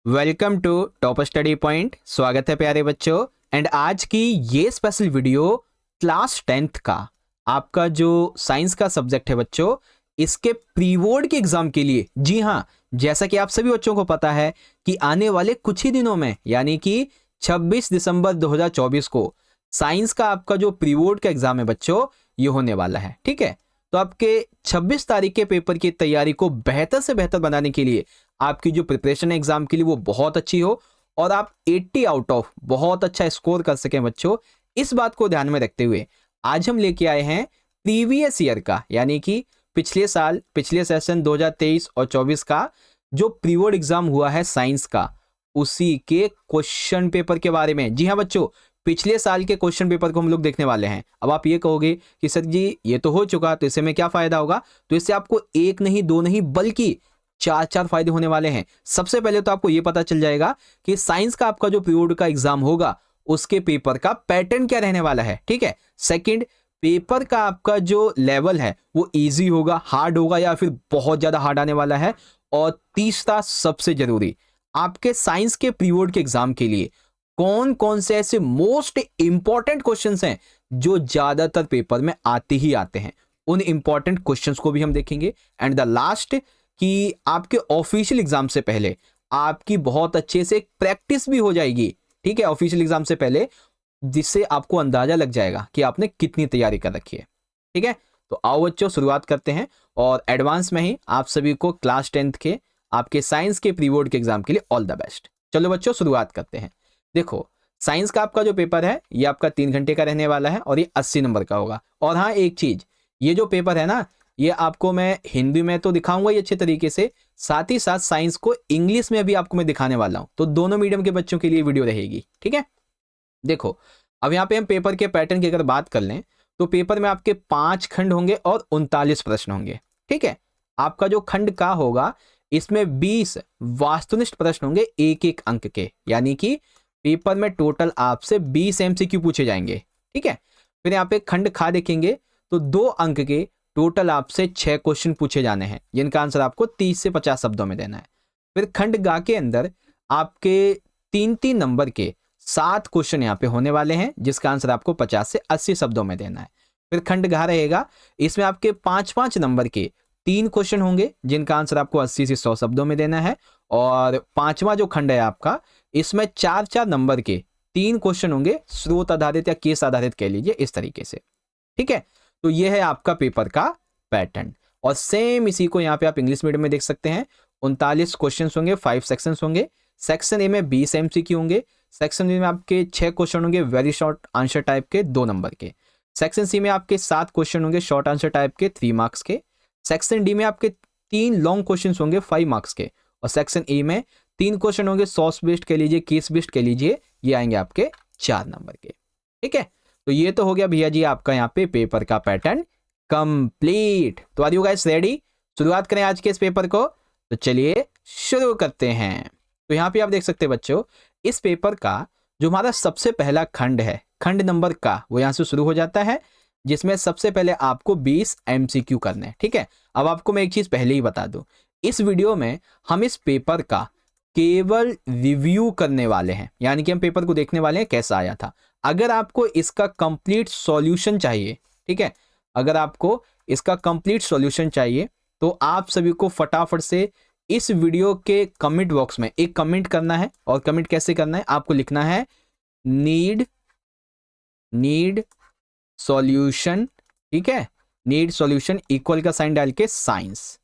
Welcome to top study point. स्वागत है प्यारे बच्चों। एंड आज की ये स्पेशल वीडियो क्लास 10th का आपका जो साइंस का सब्जेक्ट है बच्चों, इसके प्री बोर्ड के एग्जाम के लिए। जी हाँ, जैसा कि आप सभी बच्चों को पता है कि आने वाले कुछ ही दिनों में यानी कि 26 दिसंबर 2024 को साइंस का आपका जो प्री बोर्ड का एग्जाम है बच्चों, ये होने वाला है। ठीक है, तो आपके 26 तारीख के पेपर की तैयारी को बेहतर से बेहतर बनाने के लिए, आपकी जो प्रिपरेशन है एग्जाम के लिए वो बहुत अच्छी हो और आप 80 आउट ऑफ बहुत अच्छा स्कोर कर सकें बच्चों, इस बात को ध्यान में रखते हुए आज हम लेके आए हैं प्रीवियस ईयर का, यानी कि पिछले साल पिछले सेशन 2023 और 24 का जो प्री बोर्ड एग्जाम हुआ है साइंस का, उसी के क्वेश्चन पेपर के बारे में। जी हाँ बच्चों, पिछले साल के क्वेश्चन पेपर को हम लोग देखने वाले हैं। अब आप ये कहोगे कि सर जी ये तो हो चुका, तो इससे में क्या फायदा होगा? तो इससे आपको एक नहीं दो नहीं बल्कि चार चार फायदे होने वाले हैं। सबसे पहले तो आपको यह पता चल जाएगा कि साइंस का आपका जो पीरियड का एग्जाम होगा उसके पेपर का पैटर्न क्या रहने वाला है। ठीक है, सेकंड, पेपर का आपका जो लेवल है वो इजी होगा, हार्ड होगा या फिर बहुत ज्यादा हार्ड आने वाला है। और तीसरा सबसे जरूरी, आपके साइंस के पीरियड के एग्जाम के लिए कौन कौन से ऐसे मोस्ट इंपॉर्टेंट क्वेश्चंस हैं जो ज्यादातर पेपर में आते ही आते हैं, उन इंपॉर्टेंट क्वेश्चंस को भी हम देखेंगे। एंड द लास्ट, कि आपके ऑफिशियल एग्जाम से पहले आपकी बहुत अच्छे से प्रैक्टिस भी हो जाएगी। ठीक है, ऑफिशियल एग्जाम से पहले, जिससे आपको अंदाजा लग जाएगा कि आपने कितनी तैयारी कर रखी है। ठीक है, तो आओ बच्चों शुरुआत करते हैं और एडवांस में ही आप सभी को क्लास 10th के आपके साइंस के प्री बोर्ड के एग्जाम के लिए ऑल द बेस्ट। चलो बच्चों शुरुआत करते हैं। देखो, साइंस का आपका जो पेपर है ये आपका 3 घंटे का रहने वाला है और ये 80 नंबर का होगा। और हाँ, एक चीज, ये जो पेपर है ना, ये आपको मैं हिंदी में तो दिखाऊंगा ही अच्छे तरीके से, साथ ही साथ साइंस को इंग्लिश में भी आपको मैं दिखाने वाला हूं, तो दोनों मीडियम के बच्चों के लिए वीडियो रहेगी। ठीक है, देखो अब यहाँ पे हम पेपर के पैटर्न की अगर बात कर लें तो पेपर में आपके 5 खंड होंगे और 39 प्रश्न होंगे। ठीक है, आपका जो खंड का होगा इसमें 20 वास्तुनिष्ठ प्रश्न होंगे, एक एक अंक के, यानी कि पेपर में टोटल आपसे 20 एमसीक्यू पूछे जाएंगे। ठीक है, फिर यहाँ पे खंड खा देखेंगे तो 2 अंक के टोटल आपसे 6 क्वेश्चन पूछे जाने हैं, जिनका आंसर आपको 30 से 50 शब्दों में देना है। फिर खंड गा के अंदर आपके 3-3 नंबर के 7 क्वेश्चन यहाँ पे होने वाले हैं, जिसका आंसर आपको 50 से 80 शब्दों में देना है। फिर खंड घा रहेगा, इसमें आपके 5-5 नंबर के 3 क्वेश्चन होंगे, जिनका आंसर आपको 80 से 100 शब्दों में देना है। और पांचवा जो खंड है आपका, इसमें 4-4 नंबर के 3 क्वेश्चन होंगे, स्रोत आधारित या केस आधारित कह लीजिए, इस तरीके से। ठीक है, तो ये है आपका पेपर का पैटर्न। और सेम इसी को यहाँ पे आप इंग्लिश मीडियम में देख सकते हैं। 39 क्वेश्चन होंगे, 5 सेक्शंस होंगे। सेक्शन ए में 20 एमसीक्यू होंगे। सेक्शन बी में आपके 6 क्वेश्चन होंगे वेरी शॉर्ट आंसर टाइप के 2 नंबर के। सेक्शन सी में आपके 7 क्वेश्चन होंगे शॉर्ट आंसर टाइप के 3 मार्क्स के। सेक्शन डी में आपके 3 लॉन्ग क्वेश्चन होंगे 5 मार्क्स के। और सेक्शन ए में 3 क्वेश्चन होंगे सॉर्स बेस्ड कह लीजिए, केस बेस्ड कह लीजिए, ये आएंगे आपके 4 नंबर के। ठीक है, तो ये तो हो गया भैया जी आपका यहाँ पे पेपर का पैटर्न कंप्लीट। तो आर यू गाइस रेडी? शुरुआत करें आज के इस पेपर को, तो चलिए शुरू करते हैं। तो यहाँ पे आप देख सकते हैं बच्चों, इस पेपर का जो हमारा सबसे पहला खंड है, खंड नंबर का, वो यहाँ से शुरू हो जाता है, जिसमें सबसे पहले आपको 20 एमसीक्यू करने हैं। ठीक है, अब आपको मैं एक चीज पहले ही बता दूं, इस वीडियो में हम इस पेपर का केवल रिव्यू करने वाले हैं, यानी कि हम पेपर को देखने वाले हैं कैसा आया था। अगर आपको इसका कंप्लीट सॉल्यूशन चाहिए, ठीक है, अगर आपको इसका कंप्लीट सॉल्यूशन चाहिए तो आप सभी को फटाफट से इस वीडियो के कमेंट बॉक्स में एक कमेंट करना है। और कमेंट कैसे करना है? आपको लिखना है नीड सॉल्यूशन। ठीक है, नीड सॉल्यूशन इक्वल का साइन डाल के साइंस।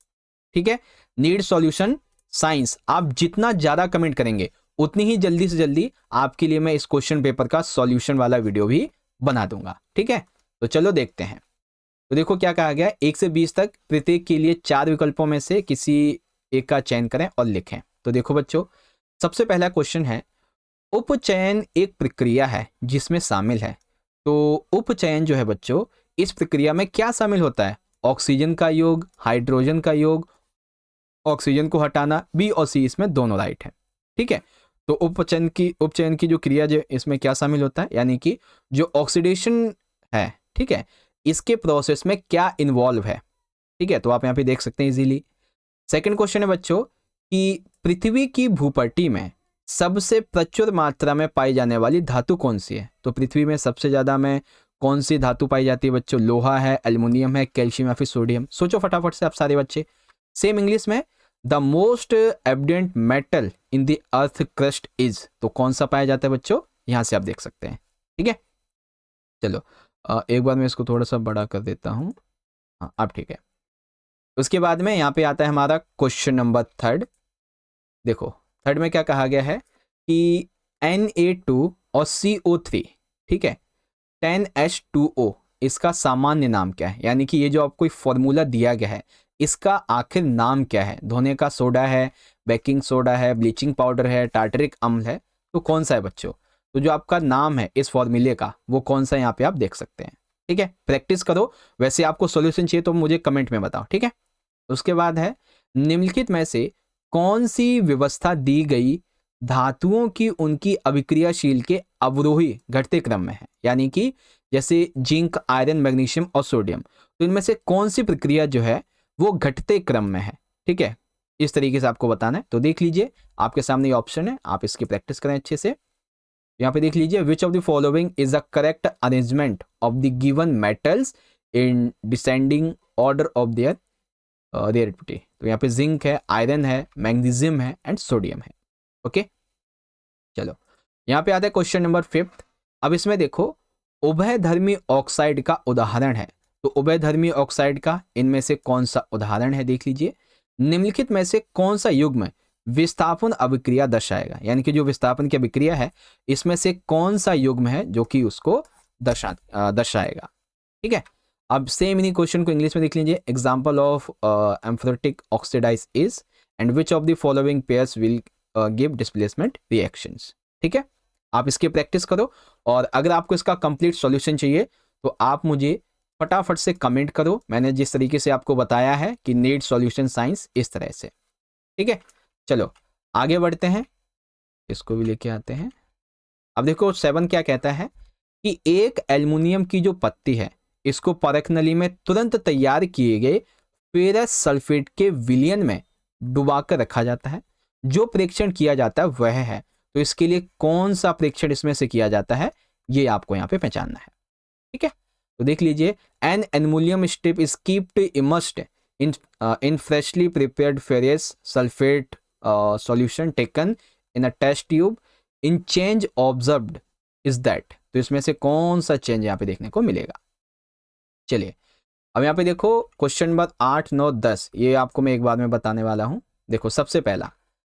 ठीक है, नीड सॉल्यूशन साइंस। आप जितना ज्यादा कमेंट करेंगे उतनी ही जल्दी से जल्दी आपके लिए मैं इस क्वेश्चन पेपर का सॉल्यूशन वाला वीडियो भी बना दूंगा। ठीक है, तो चलो देखते हैं। तो देखो क्या कहा गया है, 1 से 20 तक प्रत्येक के लिए 4 विकल्पों में से किसी एक का चयन करें और लिखें। तो देखो बच्चों, सबसे पहला क्वेश्चन है, उपचयन एक प्रक्रिया है जिसमें शामिल है। तो उपचयन जो है बच्चों, इस प्रक्रिया में क्या शामिल होता है? ऑक्सीजन का योग, हाइड्रोजन का योग, ऑक्सीजन को हटाना। बी और सी इसमें दोनों राइट है। ठीक है, तो उपचयन की जो क्रिया जो इसमें क्या शामिल होता है, यानी कि जो ऑक्सीडेशन है, ठीक है, इसके प्रोसेस में क्या इन्वॉल्व है। ठीक है, तो आप यहाँ पे देख सकते हैं इजीली। सेकंड क्वेश्चन है बच्चों, कि पृथ्वी की भूपट्टी में सबसे प्रचुर मात्रा में पाई जाने वाली धातु कौन सी है। तो पृथ्वी में सबसे ज़्यादा में कौन सी धातु पाई जाती है बच्चों? लोहा है, एल्युमिनियम है, कैल्शियम या फिर सोडियम। सोचो फटाफट से आप सारे बच्चे। सेम इंग्लिश में, the most evident metal in the earth crust is, तो कौन सा पाया जाता है बच्चों? यहाँ से आप देख सकते हैं। ठीक है, चलो एक बार मैं इसको थोड़ा सा बड़ा कर देता हूँ। हाँ अब ठीक है। उसके बाद में यहाँ पे आता है हमारा क्वेश्चन नंबर 3। देखो थर्ड में क्या कहा गया है कि Na2 और CO3, ठीक है, 10H2O, इसका सामान्य नाम क्या है? यानी कि ये जो आपको फॉर्मूला दिया गया है इसका आखिर नाम क्या है? धोने का सोडा है, बेकिंग सोडा है, ब्लीचिंग पाउडर है, टार्टरिक अम्ल है, तो कौन सा है बच्चों? तो जो आपका नाम है इस फॉर्मूले का वो कौन सा, यहाँ पे आप देख सकते हैं। ठीक है, प्रैक्टिस करो। वैसे आपको सॉल्यूशन चाहिए तो मुझे कमेंट में बताओ। ठीक है, उसके बाद है, निम्नलिखित में से कौन सी व्यवस्था दी गई धातुओं की उनकी अभिक्रियाशील के अवरोही घटते क्रम में है? यानी कि जैसे जिंक, आयरन, मैग्नीशियम और सोडियम, तो इनमें से कौन सी प्रक्रिया जो है वो घटते क्रम में है? ठीक है, इस तरीके से आपको बताना है। तो देख लीजिए आपके सामने ये ऑप्शन है, आप इसकी प्रैक्टिस करें अच्छे से। यहाँ पे देख लीजिए, विच of the following is the correct arrangement of the given metals in descending order of their rarity. तो यहाँ पे जिंक है, आयरन है, मैग्नीशियम है एंड सोडियम है। ओके, चलो यहाँ पे आता है क्वेश्चन नंबर 5। अब इसमें देखो, उभयधर्मी ऑक्साइड का उदाहरण है। तो उभयधर्मी ऑक्साइड का इनमें से कौन सा उदाहरण है? देख लीजिए, निम्नलिखित में से कौन सा युग्म विस्थापन अभिक्रिया दर्शाएगा? यानी कि जो विस्थापन की अभिक्रिया है इसमें से कौन सा युग्म है जो कि उसको दर्शाएगा? ठीक है, अब सेम इन्हीं क्वेश्चन को इंग्लिश में देख लीजिए। Example of amphoteric oxidise is and which of the following pairs will give displacement reactions. ठीक है, आप इसकी प्रैक्टिस करो और अगर आपको इसका कंप्लीट सॉल्यूशन चाहिए तो आप मुझे फटाफट से कमेंट करो। मैंने जिस तरीके से आपको बताया है कि नीड सॉल्यूशन साइंस, इस तरह से। ठीक है, चलो आगे बढ़ते हैं, इसको भी लेके आते हैं। अब देखो 7 क्या कहता है कि एक एल्युमिनियम की जो पत्ती है इसको परख नली में तुरंत तैयार किए गए फेरस सल्फेट के विलयन में डुबाकर रखा जाता है। जो प्रेक्षण किया जाता है वह है, तो इसके लिए कौन सा प्रेक्षण इसमें से किया जाता है ये आपको यहाँ पे पहचानना है। ठीक है, तो देख लीजिए, an aluminium strip is keeped immersed in freshly prepared ferrous sulphate solution taken in a test tube in change observed is that. तो इसमें से कौन सा चेंज यहाँ पे देखने को मिलेगा? चलिए अब यहाँ पे देखो क्वेश्चन नंबर 8, 9, 10, ये आपको मैं एक बार में बताने वाला हूँ। देखो सबसे पहला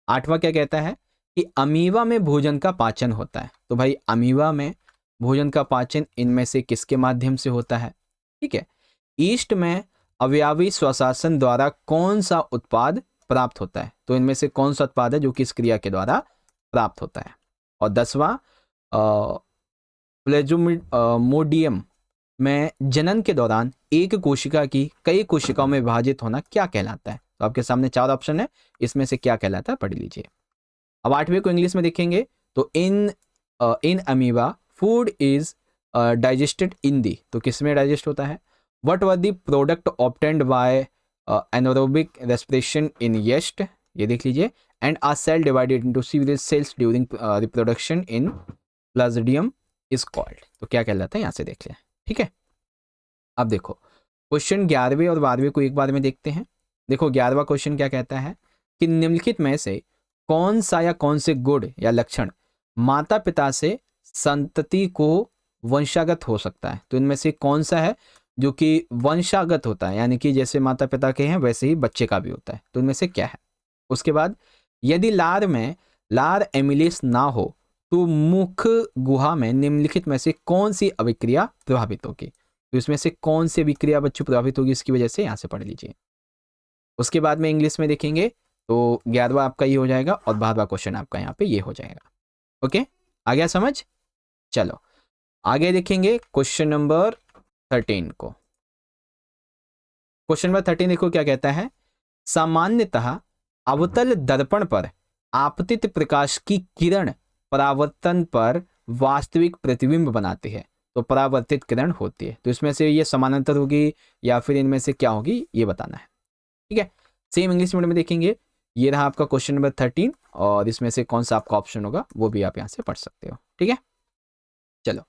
8वां क्या कहता है कि अमीबा में भोजन का पाचन होता है। तो भाई अमीबा में भोजन का पाचन इनमें से किसके माध्यम से होता है? ठीक है, ईस्ट में अवयवी स्वशासन द्वारा कौन सा उत्पाद प्राप्त होता है? तो इनमें से कौन सा उत्पाद है जो कि इस क्रिया के द्वारा प्राप्त होता है? और 10वां प्लेज्मोडियम में जनन के दौरान एक कोशिका की कई कोशिकाओं में विभाजित होना क्या कहलाता है? तो आपके सामने 4 ऑप्शन है, इसमें से क्या कहलाता है पढ़ लीजिए। अब 8वें को इंग्लिश में देखेंगे तो in amoeba food is digested in the, तो किस में डाइजेस्ट होता है? What were the product obtained by anaerobic respiration in yeast, ये देख लीजिए, and are cell divided into several cells during reproduction in plasmodium is called. तो क्या कहलाता है यहाँ से देख लें। ठीक है, अब देखो क्वेश्चन 11वें और 12वें को एक बार में देखते हैं। देखो 11वां क्वेश्चन क्या कहता है कि निम्नलिखित में से कौन सा या कौन से गुण या लक्षण माता पिता से संतति को वंशागत हो सकता है? तो इनमें से कौन सा है जो कि वंशागत होता है, यानी कि जैसे माता पिता के हैं वैसे ही बच्चे का भी होता है? तो इनमें से क्या है? उसके बाद, यदि लार में लार एमिलेस ना हो तो मुख गुहा में निम्नलिखित में से कौन सी अभिक्रिया प्रभावित होगी? तो इसमें से कौन सी अभिक्रिया बच्चों प्रभावित होगी इसकी वजह से, यहाँ से पढ़ लीजिए। उसके बाद में इंग्लिश में देखेंगे तो 11वां आपका ये हो जाएगा और 12वां क्वेश्चन आपका यहाँ पे ये हो जाएगा। ओके, आ गया समझ? चलो आगे देखेंगे क्वेश्चन नंबर 13 को। क्वेश्चन नंबर 13 देखो क्या कहता है, सामान्यतः अवतल दर्पण पर आपतित प्रकाश की किरण परावर्तन पर वास्तविक प्रतिबिंब बनाती है। तो परावर्तित किरण होती है, तो इसमें से ये समानांतर होगी या फिर इनमें से क्या होगी ये बताना है। ठीक है, सेम इंग्लिश मीडियम में देखेंगे, ये रहा आपका क्वेश्चन नंबर 13 और इसमें से कौन सा आपका ऑप्शन होगा वो भी आप यहाँ से पढ़ सकते हो। ठीक है, चलो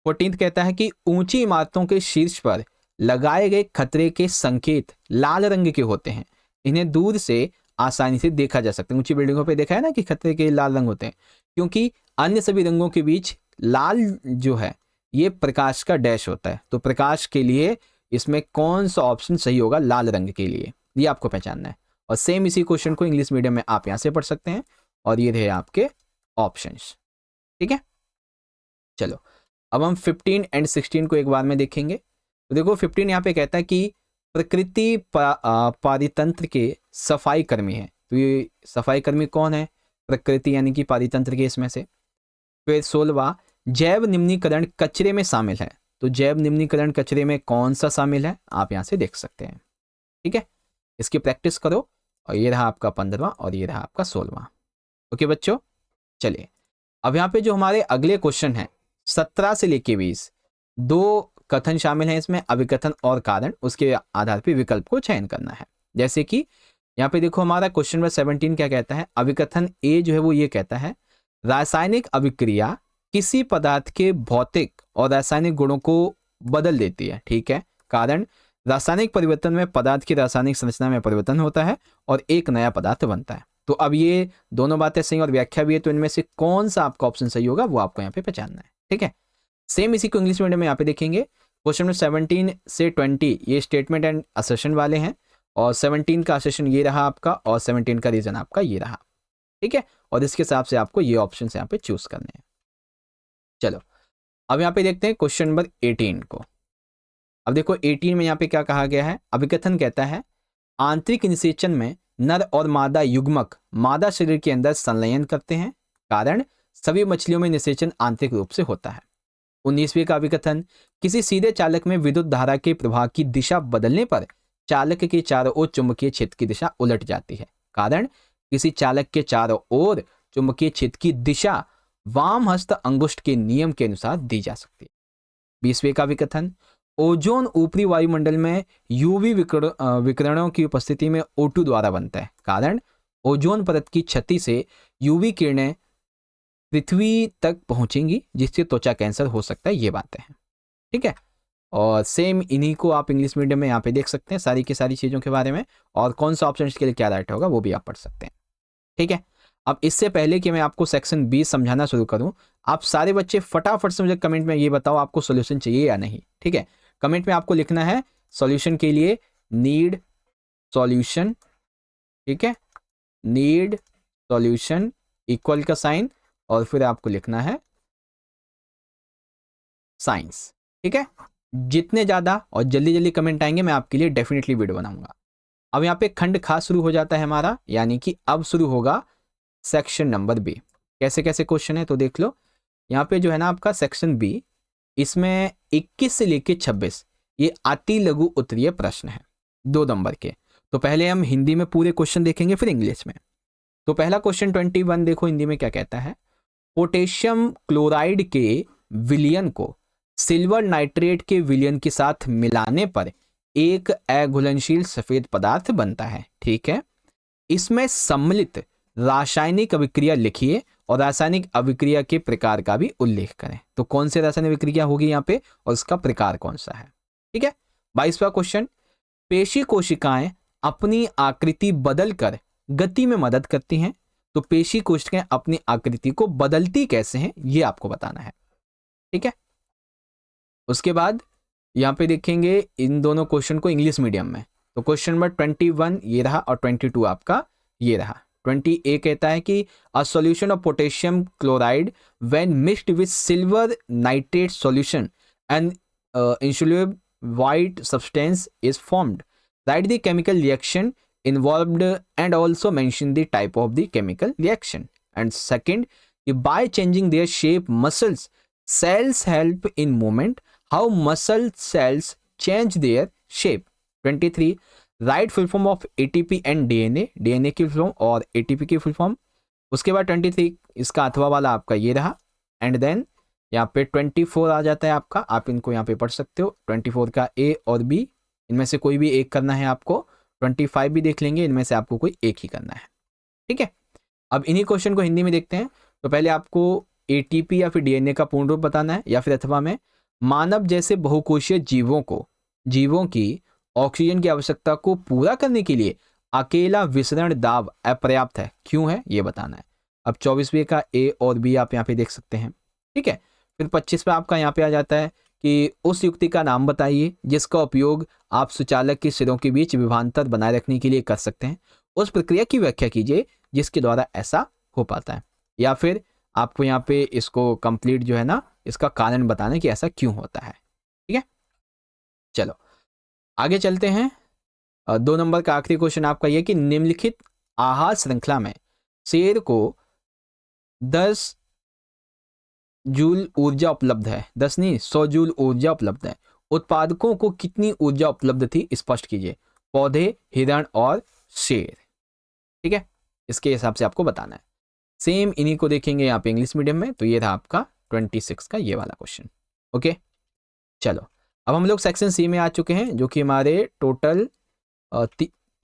14 कहता है कि ऊंची इमारतों के शीर्ष पर लगाए गए खतरे के संकेत लाल रंग के होते हैं, इन्हें दूर से आसानी से देखा जा सकता है। ऊंची बिल्डिंगों पे देखा है ना कि खतरे के लाल रंग होते हैं, क्योंकि अन्य सभी रंगों के बीच लाल जो है ये प्रकाश का डैश होता है। तो प्रकाश के लिए इसमें कौन सा ऑप्शन सही होगा लाल रंग के लिए, ये आपको पहचानना है। और सेम इसी क्वेश्चन को इंग्लिश मीडियम में आप यहाँ से पढ़ सकते हैं और ये रहे आपके ऑप्शंस। ठीक है, चलो अब हम 15 एंड 16 को एक बार में देखेंगे। तो देखो 15 यहाँ पे कहता है कि प्रकृति पारितंत्र के सफाई कर्मी है। तो ये सफाई कर्मी कौन है, प्रकृति यानी कि पारितंत्र के इसमें से। फिर 16वां जैव निम्नीकरण कचरे में शामिल है। तो जैव निम्नीकरण कचरे में कौन सा शामिल है आप यहाँ से देख सकते हैं। ठीक है, इसकी प्रैक्टिस करो। और ये रहा आपका 15वां और ये रहा आपका 16वां। ओके बच्चों, चलिए अब यहाँ पे जो हमारे अगले क्वेश्चन है 17 से लेके 20, दो कथन शामिल हैं इसमें, अभिकथन और कारण। उसके आधार पर विकल्प को चयन करना है। जैसे कि यहाँ पे देखो हमारा क्वेश्चन नंबर 17 क्या कहता है, अभिकथन ए जो है वो ये कहता है रासायनिक अभिक्रिया किसी पदार्थ के भौतिक और रासायनिक गुणों को बदल देती है। ठीक है, कारण रासायनिक परिवर्तन में पदार्थ की रासायनिक संरचना में परिवर्तन होता है और एक नया पदार्थ बनता है। तो अब ये दोनों बातें सही और व्याख्या भी है, तो इनमें से कौन सा आपका ऑप्शन सही होगा वो आपको यहाँ पे पहचानना है। ठीक है, सेम इसी को इंग्लिश मीडियम में यहाँ पे देखेंगे। क्वेश्चन नंबर 17 से 20 ये स्टेटमेंट एंड असर्शन वाले हैं और 17 का असर्शन ये रहा आपका और 17 का रीजन आपका ये रहा। ठीक है, और इसके हिसाब से आपको ये ऑप्शन यहाँ पे चूज करने हैं। चलो अब यहाँ पे देखते हैं क्वेश्चन नंबर 18 को। अब देखो 18 में यहाँ पे क्या कहा गया है, अभिकथन कहता है आंतरिक निषेचन में नर और मादा युग्मक मादा शरीर के अंदर संलयन करते हैं, कारण सभी मछलियों में निषेचन आंतरिक रूप से होता है। 19वें का अभिकथन किसी सीधे चालक में विद्युत धारा के प्रवाह की दिशा बदलने पर चालक के चारों ओर चुंबकीय क्षेत्र की दिशा उलट जाती है, कारण किसी चालक के चारों ओर चुंबकीय क्षेत्र की दिशा वाम हस्त अंगुष्ठ के नियम के अनुसार दी जा सकती है। 20वें का विकथन ओजोन ऊपरी वायुमंडल में यूवी विकिरणों की उपस्थिति में O2 द्वारा बनता है, कारण ओजोन परत की क्षति से यूवी किरणें पृथ्वी तक पहुंचेंगी जिससे त्वचा कैंसर हो सकता है। ये बातें हैं। ठीक है, और सेम इन्हीं को आप इंग्लिश मीडियम में यहाँ पे देख सकते हैं सारी की सारी चीज़ों के बारे में, और कौन सा ऑप्शन इसके लिए क्या राइट होगा वो भी आप पढ़ सकते हैं। ठीक है, अब इससे पहले कि मैं आपको सेक्शन 20 समझाना शुरू करूं, आप सारे बच्चे फटाफट से मुझे कमेंट में ये बताओ आपको सॉल्यूशन चाहिए या नहीं। ठीक है, कमेंट में आपको लिखना है सॉल्यूशन के लिए नीड सॉल्यूशन। ठीक है, नीड सॉल्यूशन इक्वल का साइन और फिर आपको लिखना है साइंस। ठीक है, जितने ज़्यादा और जल्दी जल्दी कमेंट आएंगे मैं आपके लिए डेफिनेटली वीडियो बनाऊंगा। अब यहाँ पे खंड खास शुरू हो जाता है हमारा, यानी कि अब शुरू होगा सेक्शन नंबर बी। कैसे कैसे क्वेश्चन है तो देख लो। यहाँ पे जो है ना आपका सेक्शन बी, इसमें 21 से लेके 26 ये अति लघु उत्तरीय प्रश्न है 2 नंबर के। तो पहले हम हिंदी में पूरे क्वेश्चन देखेंगे फिर इंग्लिश में। तो पहला क्वेश्चन 21 देखो हिंदी में क्या कहता है, पोटेशियम क्लोराइड के विलयन को सिल्वर नाइट्रेट के विलयन के साथ मिलाने पर एक अघुलनशील सफेद पदार्थ बनता है। ठीक है, इसमें सम्मिलित रासायनिक अभिक्रिया लिखिए और रासायनिक अभिक्रिया के प्रकार का भी उल्लेख करें। तो कौन से रासायनिक अभिक्रिया होगी यहाँ पे और उसका प्रकार कौन सा है। ठीक है, 22वां क्वेश्चन, पेशी कोशिकाएं अपनी आकृति बदलकर गति में मदद करती हैं। तो पेशी कोशिकाएं अपनी आकृति को बदलती कैसे हैं ये आपको बताना है। ठीक है, उसके बाद यहाँ पे देखेंगे इन दोनों क्वेश्चन को इंग्लिश मीडियम में। तो क्वेश्चन नंबर 21 ये रहा और 22 आपका ये रहा। 20A कहता है कि a solution of potassium chloride when mixed with silver nitrate solution and insoluble white substance is formed. Write the chemical reaction involved and also mention the type of the chemical reaction. And second, by changing their shape, muscles cells help in movement. How muscle cells change their shape. 23, write full form of ATP and DNA. DNA की full form और ATP की full form. उसके बाद 23 इसका अथवा वाला आपका ये रहा। एंड देन यहाँ पे 24 आ जाता है आपका, आप इनको यहाँ पे पढ़ सकते हो। 24 का A और B इनमें से कोई भी एक करना है आपको। 25 भी देख लेंगे, इनमें से आपको कोई एक ही करना है। ठीक है, अब इन्हीं क्वेश्चन को हिंदी में देखते हैं। तो पहले आपको एटीपी या फिर डीएनए का पूर्ण रूप बताना है, या फिर अथवा में मानव जैसे बहुकोषीय जीवों की ऑक्सीजन की आवश्यकता को पूरा करने के लिए अकेला विसरण दाब अपर्याप्त है, क्यों है ये बताना है। अब 24वें का ए और बी आप यहाँ पे देख सकते हैं। ठीक है, फिर 25वां आपका यहाँ पे आ जाता है कि उस युक्ति का नाम बताइए जिसका उपयोग आप सुचालक के सिरों के बीच विभवांतर बनाए रखने के लिए कर सकते हैं। उस प्रक्रिया की व्याख्या कीजिए जिसके द्वारा ऐसा हो पाता है। या फिर आपको यहाँ पे इसको कंप्लीट जो है ना, इसका कारण बताना है कि ऐसा क्यों होता है। ठीक है, चलो आगे चलते हैं। 2 नंबर का आखिरी क्वेश्चन आपका यह कि निम्नलिखित आहार श्रृंखला में शेर को 10 जूल ऊर्जा उपलब्ध है, 10 नहीं 100 जूल ऊर्जा उपलब्ध है। उत्पादकों को कितनी ऊर्जा उपलब्ध थी स्पष्ट कीजिए, पौधे, हिरण और शेर। ठीक है, इसके हिसाब से आपको बताना है। सेम इन्हीं को देखेंगे यहाँ पे इंग्लिश मीडियम में। तो ये था आपका 26 का ये वाला क्वेश्चन। ओके, चलो अब हम लोग सेक्शन सी में आ चुके हैं, जो कि हमारे टोटल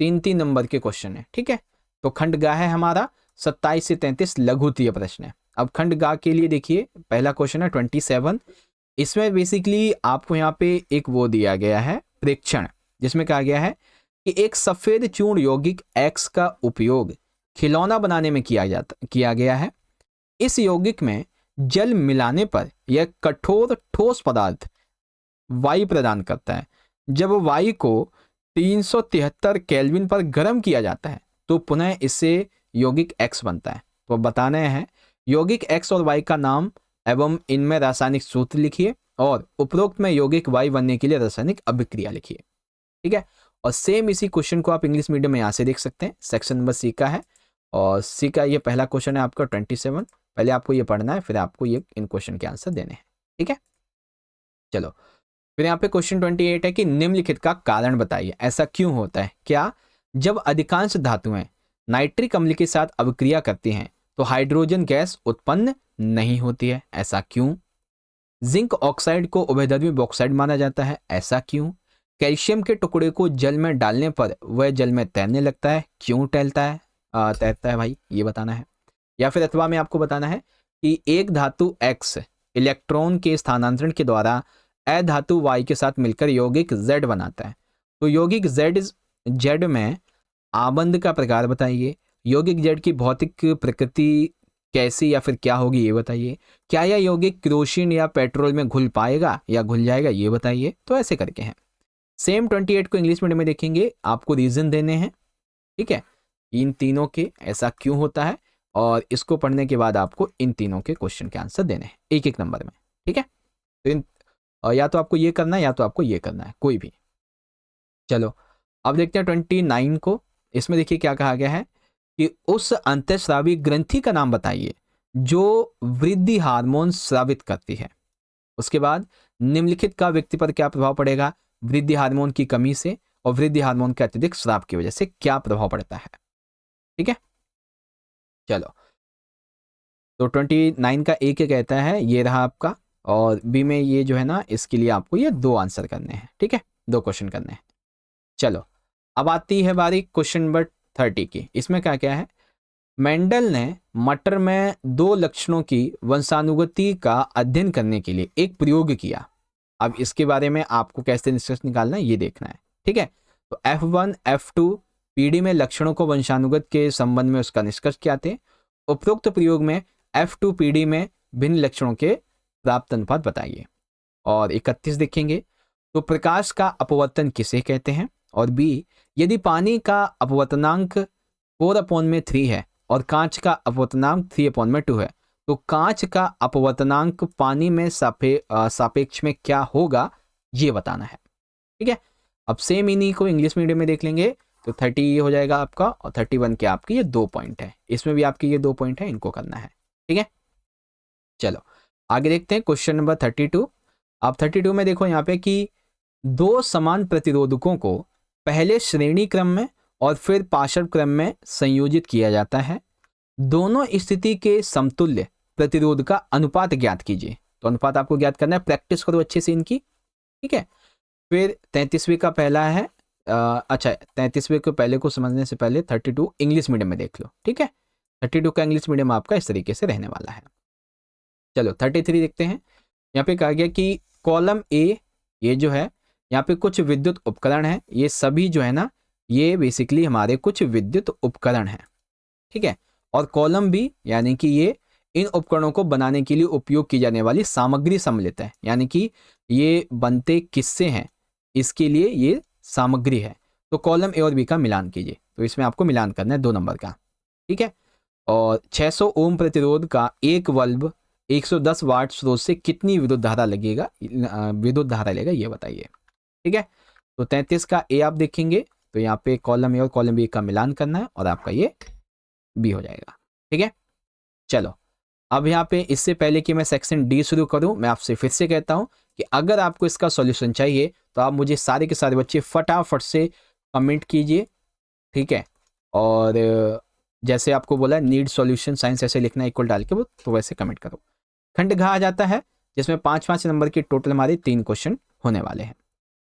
3 नंबर के क्वेश्चन है। ठीक है, तो खंड गा है हमारा 27 से 33 लघुत्तरीय प्रश्न है। अब खंड गा के लिए देखिए, पहला क्वेश्चन है 27। इसमें बेसिकली आपको यहाँ पे एक वो दिया गया है प्रेक्षण, जिसमें कहा गया है कि एक सफेद चूर्ण यौगिक X का उपयोग खिलौना बनाने में किया गया है। इस यौगिक में जल मिलाने पर यह कठोर ठोस पदार्थ वायु प्रदान करता है। जब वायु को 373 केल्विन पर गर्म किया जाता है तो पुनः इससे यौगिक X बनता है। तो बताना है यौगिक X और Y का नाम एवं इनमें रासायनिक सूत्र लिखिए और उपरोक्त में यौगिक Y बनने के लिए रासायनिक अभिक्रिया लिखिए। ठीक है, और सेम इसी क्वेश्चन को आप इंग्लिश मीडियम में यहाँ से देख सकते हैं। सेक्शन नंबर सी का है और सी का ये पहला क्वेश्चन है आपका 27। पहले आपको ये पढ़ना है, फिर आपको ये इन क्वेश्चन के आंसर देने हैं। ठीक है, चलो फिर यहाँ पे क्वेश्चन 28 है कि निम्नलिखित का कारण बताइए, ऐसा क्यों होता है। क्या जब अधिकांश धातुएं नाइट्रिक अम्ल के साथ अभिक्रिया करती हैं तो हाइड्रोजन गैस उत्पन्न नहीं होती है, ऐसा क्यों। जिंक ऑक्साइड को उभयधर्मी बॉक्साइड माना जाता है, ऐसा क्यों। कैल्शियम के टुकड़े को जल में डालने पर वह जल में तैरने लगता है, क्यों तैरता है भाई, ये बताना है। या फिर अथवा में आपको बताना है कि एक धातु X इलेक्ट्रॉन के स्थानांतरण के द्वारा अधातु Y के साथ मिलकर यौगिक Z बनाता है। तो यौगिक Z में आबंध का प्रकार बताइए। यौगिक Z की भौतिक प्रकृति कैसी या फिर क्या होगी, ये बताइए। क्या यह यौगिक केरोसिन या पेट्रोल में घुल पाएगा या घुल जाएगा, ये बताइए। तो ऐसे करके हैं। सेम 28 को इंग्लिश मीडियम में देखेंगे, आपको रीजन देने हैं। ठीक है, इन तीनों के ऐसा क्यों होता है, और इसको पढ़ने के बाद आपको इन तीनों के क्वेश्चन के आंसर देने हैं एक एक नंबर में। ठीक है, तो या तो आपको ये करना है या तो आपको ये करना है, कोई भी। चलो अब देखते हैं 29 को। इसमें देखिए क्या कहा गया है कि उस अंतःस्रावी ग्रंथि का नाम बताइए जो वृद्धि हार्मोन स्रावित करती है। उसके बाद निम्नलिखित का व्यक्ति पर क्या प्रभाव पड़ेगा, वृद्धि हार्मोन की कमी से और वृद्धि हार्मोन के अत्यधिक स्राव की वजह से क्या प्रभाव पड़ता है। ठीक है, चलो तो 29 का एक कहता है, ये रहा आपका, और बी में ये जो है ना, इसके लिए आपको ये 2 आंसर करने हैं। ठीक है, 2 क्वेश्चन करने हैं। चलो अब आती है बारी क्वेश्चन नंबर 30 की। इसमें क्या क्या है, मेंडल ने मटर में 2 लक्षणों की वंशानुगति का अध्ययन करने के लिए एक प्रयोग किया। अब इसके बारे में आपको कैसे निष्कर्ष निकालना है ये देखना है। ठीक है, तो F1 F2 पीढ़ी में लक्षणों को वंशानुगत के संबंध में उसका निष्कर्ष क्या थे। उपरोक्त प्रयोग में F2 पीढ़ी में भिन्न लक्षणों के प्राप्त अनुपात बताइए। और 31 देखेंगे, तो प्रकाश का अपवर्तन किसे कहते हैं। और बी, यदि पानी का अपवर्तनांक 4/3 है और कांच का अपवर्तनांक 3/2 है तो कांच का अपवर्तनांक पानी में सापेक्ष में क्या होगा, ये बताना है। ठीक है, अब सेम इन्हीं को इंग्लिश मीडियम में देख लेंगे। तो 30 ये हो जाएगा आपका, और 31 के आपके ये 2 पॉइंट है। इसमें भी आपके ये 2 पॉइंट है, इनको करना है। ठीक है, चलो आगे देखते हैं क्वेश्चन नंबर 32। आप 32 में देखो यहाँ पे कि 2 समान प्रतिरोधकों को पहले श्रेणी क्रम में और फिर पार्श्व क्रम में संयोजित किया जाता है। दोनों स्थिति के समतुल्य प्रतिरोध का अनुपात ज्ञात कीजिए। तो अनुपात आपको ज्ञात करना है, प्रैक्टिस करो अच्छे से इनकी। ठीक है, फिर 33वीं का पहला है अच्छा 33वें को पहले को समझने से पहले 32 इंग्लिश मीडियम में देख लो, ठीक है। 32 का इंग्लिश मीडियम आपका इस तरीके से रहने वाला है। चलो 33 देखते हैं। यहाँ पे कहा गया कि कॉलम ए, ये जो है यहाँ पे कुछ विद्युत उपकरण है, ये सभी जो है ना ये बेसिकली हमारे कुछ विद्युत उपकरण हैं, ठीक है। और कॉलम बी यानी कि ये इन उपकरणों को बनाने के लिए उपयोग की जाने वाली सामग्री सम्मिलित है, यानी कि ये बनते किससे हैं, इसके लिए ये सामग्री है। तो कॉलम ए और बी का मिलान कीजिए, तो इसमें आपको मिलान करना है 2 नंबर का, ठीक है। और 600 ओम प्रतिरोध का एक बल्ब 110 वाट स्रोत से कितनी विद्युत धारा लगेगा, विद्युत धारा लेगा, ये बताइए, ठीक है। तो 33 का ए आप देखेंगे तो यहाँ पे कॉलम ए और कॉलम बी का मिलान करना है और आपका ये बी हो जाएगा, ठीक है। चलो अब यहाँ पे इससे पहले कि मैं सेक्शन डी शुरू करूँ, मैं आपसे फिर से कहता हूँ कि अगर आपको इसका सॉल्यूशन चाहिए तो आप मुझे सारे के सारे बच्चे फटाफट से कमेंट कीजिए, ठीक है। और जैसे आपको बोला नीड सॉल्यूशन साइंस ऐसे लिखना इक्वल डाल के वो, तो वैसे कमेंट करो। खंड घ आ जाता है जिसमें 5-5 नंबर के टोटल हमारे 3 क्वेश्चन होने वाले हैं,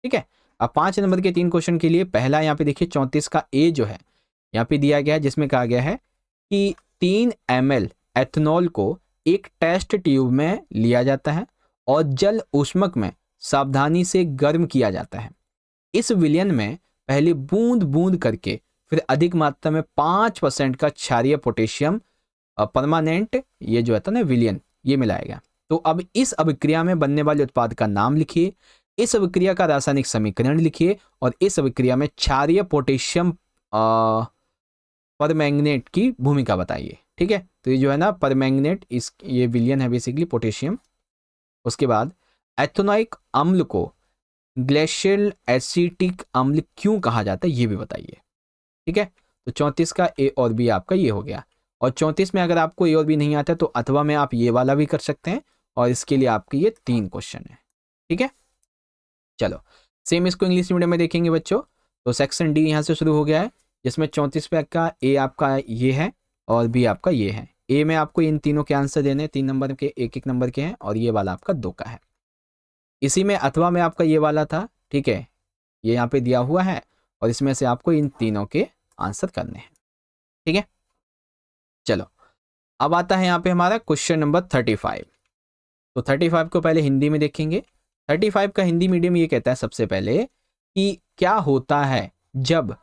ठीक है। अब 5 नंबर के 3 क्वेश्चन के लिए पहला यहाँ पे देखिए 34 का ए जो है यहाँ पे दिया गया है, जिसमें कहा गया है कि 3 ml एथेनॉल को एक टेस्ट ट्यूब में लिया जाता है और जल ऊष्मक में सावधानी से गर्म किया जाता है। इस विलयन में पहले बूंद बूंद करके फिर अधिक मात्रा में 5% का क्षारीय पोटेशियम परमानेंट, ये जो है ना विलयन, ये मिलाएगा। तो अब इस अभिक्रिया में बनने वाले उत्पाद का नाम लिखिए, इस अभिक्रिया का रासायनिक समीकरण लिखिए और इस अभिक्रिया में क्षारीय पोटेशियम परमैंगनेट की भूमिका बताइए, ठीक है। तो ये जो है ना परमैंगनेट, इस ये विलयन है बेसिकली पोटेशियम। उसके बाद एथेनोइक अम्ल को ग्लेशियल एसिटिक अम्ल क्यों कहा जाता है, ये भी बताइए, ठीक है। तो 34 का ए और बी आपका ये हो गया। और 34 में अगर आपको ए और बी नहीं आता तो अथवा में आप ये वाला भी कर सकते हैं और इसके लिए आपके ये 3 क्वेश्चन है, ठीक है। चलो सेम इसको इंग्लिश मीडियम में देखेंगे बच्चों। तो सेक्शन डी यहाँ से शुरू हो गया है, जिसमें 34 पे का ए आपका ये है और बी आपका ये है। ए में आपको इन तीनों के आंसर देने, 3 नंबर के 1-1 नंबर के हैं और ये वाला आपका 2 का है। इसी में अथवा में आपका ये वाला था, ठीक है, ये यहाँ पे दिया हुआ है और इसमें से आपको इन तीनों के आंसर करने हैं, ठीक है। चलो अब आता है यहाँ पे हमारा क्वेश्चन नंबर 35। तो 35 को पहले हिंदी में देखेंगे। 35 का हिंदी मीडियम ये कहता है सबसे पहले कि क्या होता है जब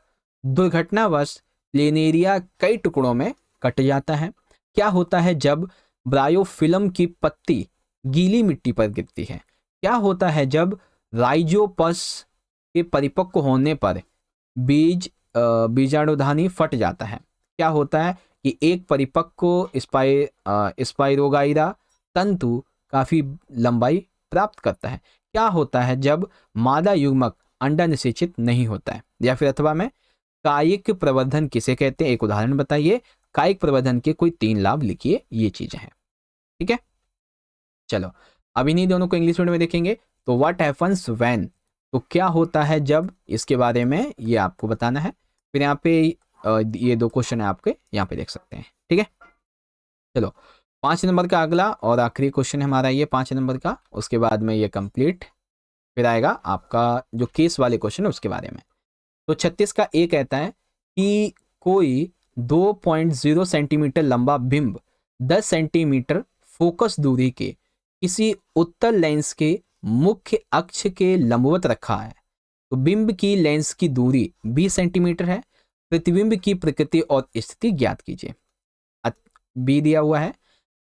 दुर्घटनावश प्लेनेरिया कई टुकड़ों में कट जाता है। क्या होता है जब ब्रायोफिल्म की पत्ती गीली मिट्टी पर गिरती है। क्या होता है जब राइजोपस के परिपक्व होने पर बीजाणुधानी फट जाता है। क्या होता है कि एक परिपक्व स्पाइरोगाइरा तंतु काफी लंबाई प्राप्त करता है। क्या होता है जब मादा युग्मक अंडा निषेचित नहीं होता है। या फिर अथवा में कायिक प्रवर्धन किसे कहते हैं, एक उदाहरण बताइए। कायिक प्रवर्धन के कोई 3 लाभ लिखिए, ये चीजें हैं, ठीक है। चलो अब इन्हीं दोनों को इंग्लिश मीडियम में देखेंगे। तो व्हाट हैपन्स व्हेन, तो क्या होता है जब, इसके बारे में ये आपको बताना है। फिर यहाँ पे ये 2 क्वेश्चन है आपके, यहाँ पे देख सकते हैं, ठीक है। चलो 5 नंबर का अगला और आखिरी क्वेश्चन हमारा ये 5 नंबर का, उसके बाद में ये कंप्लीट फिर आएगा आपका जो केस वाले क्वेश्चन है उसके बारे में। तो 36 का ए कहता है कि कोई 2.0 सेंटीमीटर लंबा बिंब 10 सेंटीमीटर फोकस दूरी के किसी उत्तल लेंस के मुख्य अक्ष के लंबवत रखा है। तो बिंब की लेंस की दूरी 20 सेंटीमीटर है। प्रतिबिंब की प्रकृति और स्थिति ज्ञात कीजिए। बी दिया हुआ है।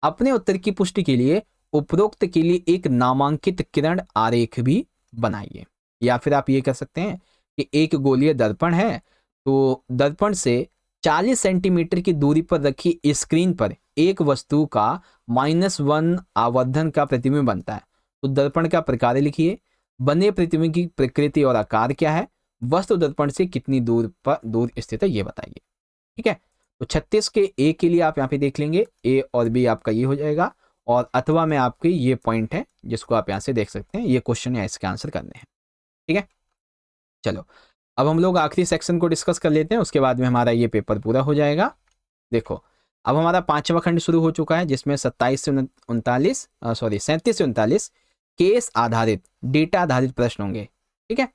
अपने उत्तर की पुष्टि के लिए उपरोक्त के लिए एक नामांकित किरण आरेख भी बनाइए। या फिर आप ये कर सकते हैं कि एक गोलीय दर्पण है, तो दर्पण से 40 सेंटीमीटर की दूरी पर रखी स्क्रीन पर एक वस्तु का -1 आवर्धन का प्रतिबिंब बनता है। तो दर्पण का प्रकार लिखिए, बने प्रतिबिंब की प्रकृति और आकार क्या है, वस्तु दर्पण से कितनी दूर स्थित है ये बताइए, ठीक है। तो 36 के ए के लिए आप यहाँ पे देख लेंगे, ए और बी आपका ये हो जाएगा और अथवा में आपके ये पॉइंट है जिसको आप यहाँ से देख सकते हैं। ये क्वेश्चन है, इसके आंसर करने हैं, ठीक है। चलो अब हम लोग आखिरी सेक्शन को डिस्कस कर लेते हैं, उसके बाद में हमारा ये पेपर पूरा हो जाएगा। देखो अब हमारा 5वां खंड शुरू हो चुका है, जिसमें 37 से 39 केस आधारित डेटा आधारित प्रश्न होंगे, ठीक है।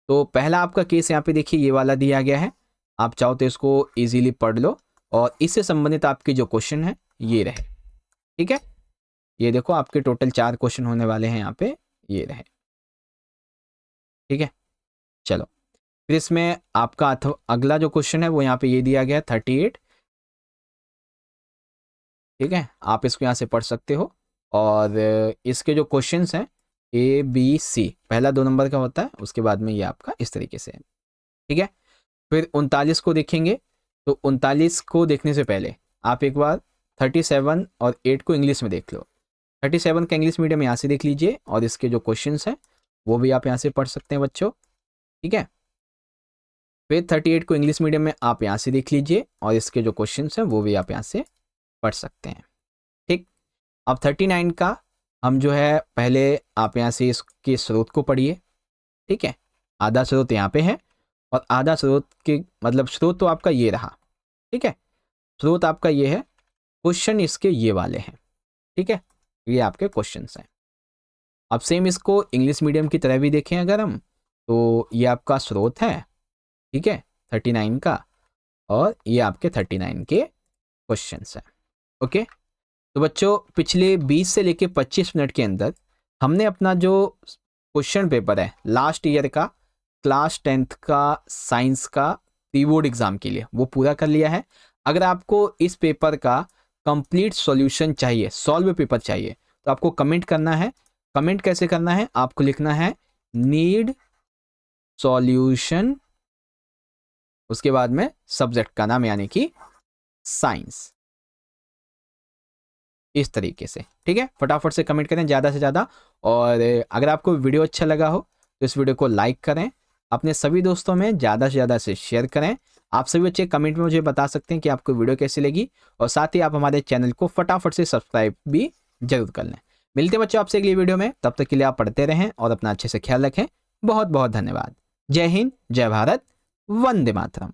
तो पहला आपका केस यहाँ पे देखिए ये वाला दिया गया है, आप चाहो तो इसको इजीली पढ़ लो और इससे संबंधित आपके जो क्वेश्चन है ये रहे। ठीक है, ये देखो आपके टोटल 4 क्वेश्चन होने वाले हैं यहाँ पे, ये रहे। ठीक है, चलो फिर इसमें आपका अगला जो क्वेश्चन है वो यहाँ पे ये दिया गया है 38। ठीक है, आप इसको यहाँ से पढ़ सकते हो और इसके जो क्वेश्चंस हैं ABC, पहला 2 नंबर का होता है, उसके बाद में ये आपका इस तरीके से है। ठीक है, फिर 39 को देखेंगे, तो 39 को देखने से पहले आप एक बार 37 और 8 को इंग्लिश में देख लो। 37 का इंग्लिश मीडियम यहाँ से देख लीजिए और इसके जो क्वेश्चंस हैं वो भी आप यहाँ से पढ़ सकते हैं बच्चों। ठीक है, फिर 38 को इंग्लिश मीडियम में आप यहाँ से देख लीजिए और इसके जो क्वेश्चंस हैं वो भी आप यहाँ से पढ़ सकते हैं। ठीक, अब 39 का हम जो है पहले आप यहाँ से इसके स्रोत को पढ़िए। ठीक है, आधा स्रोत यहाँ पे है और आधा स्रोत के मतलब स्रोत तो आपका ये रहा। ठीक है, स्रोत आपका ये है, क्वेश्चन इसके ये वाले हैं। ठीक है, ये आपके क्वेश्चंस हैं। अब सेम इसको इंग्लिश मीडियम की तरह भी देखें अगर हम, तो ये आपका स्रोत है। ठीक है, 39 का, और ये आपके 39 के क्वेश्चंस हैं। ओके, तो बच्चों पिछले 20 से लेके 25 मिनट के अंदर हमने अपना जो क्वेश्चन पेपर है लास्ट ईयर का क्लास 10th का साइंस का प्री बोर्ड एग्जाम के लिए वो पूरा कर लिया है। अगर आपको इस पेपर का कंप्लीट सॉल्यूशन चाहिए, सॉल्व पेपर चाहिए, तो आपको कमेंट करना है। कमेंट कैसे करना है, आपको लिखना है नीड सॉल्यूशन, उसके बाद में सब्जेक्ट का नाम यानी कि साइंस, इस तरीके से। ठीक है, फटाफट से कमेंट करें ज़्यादा से ज़्यादा। और अगर आपको वीडियो अच्छा लगा हो तो इस वीडियो को लाइक करें, अपने सभी दोस्तों में ज़्यादा से ज़्यादा से शेयर करें। आप सभी बच्चे कमेंट में मुझे बता सकते हैं कि आपको वीडियो कैसी लगी, और साथ ही आप हमारे चैनल को फटाफट से सब्सक्राइब भी जरूर कर लें। मिलते हैं बच्चों आपसे अगली वीडियो में, तब तक के लिए आप पढ़ते रहें और अपना अच्छे से ख्याल रखें। बहुत बहुत धन्यवाद। जय हिंद, जय भारत, वंदे मातरम।